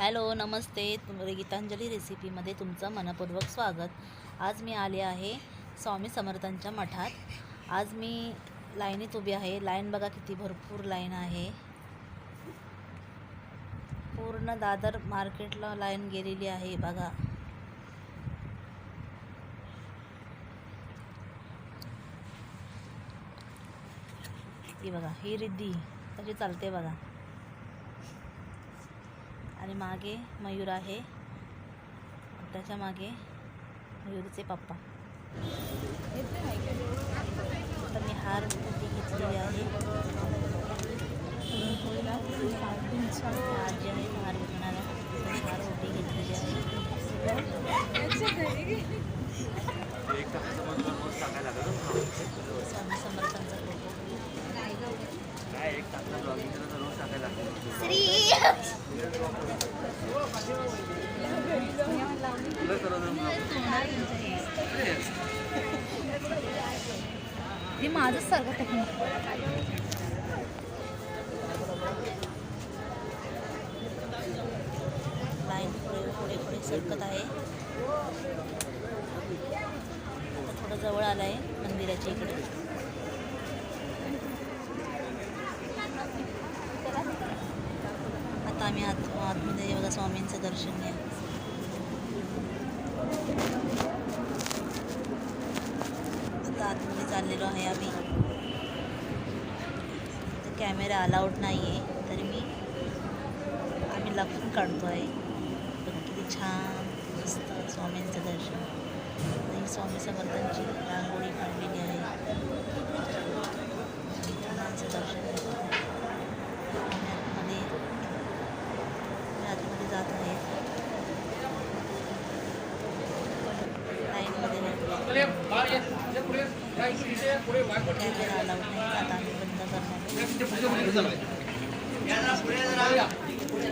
Hello नमस्ते गीतांजली रेसिपीमध्ये तुमचं मनपूर्वक स्वागत। आज मी आले आहे स्वामी समर्थांच्या मठात। आज मी लाईनीत उभी आहे। लाईन बघा किती भरपूर लाईन आहे। पूर्ण दादर मार्केटला लाईन गेलेली आहे बघा। ही बघा ही रिद्धी कशी चालते बघा। आणि मागे मयूर आहे, त्याच्या मागे मयूरचे पप्पा। तर मी हार ओटी घेतलेली आहे। आजी आहे हार विकणारा, हार ओटी घेतलेली आहे। स्वामी समर्थांचा फोटो श्री हे माझंच सारखं टेक्निक। लाईन पुढे पुढे सरकत आहे। आता थोडं जवळ आलं आहे मंदिराच्या इकडे। आता आम्ही आतमध्ये बघा स्वामींचं दर्शन घ्या। आता आतमध्ये चाललेलो आहे आम्ही। तर कॅमेरा अलाउड नाही आहे, तरी आम्ही लपून काढतो आहे। किती छान मस्त स्वामींचं दर्शन। आणि स्वामी समर्थांची रांगोळी काढलेली आहे। स्वामींचं दर्शन आतमध्ये जात आहे। कॅमेरा अलाउड नाही, आता आम्ही बंद करणार।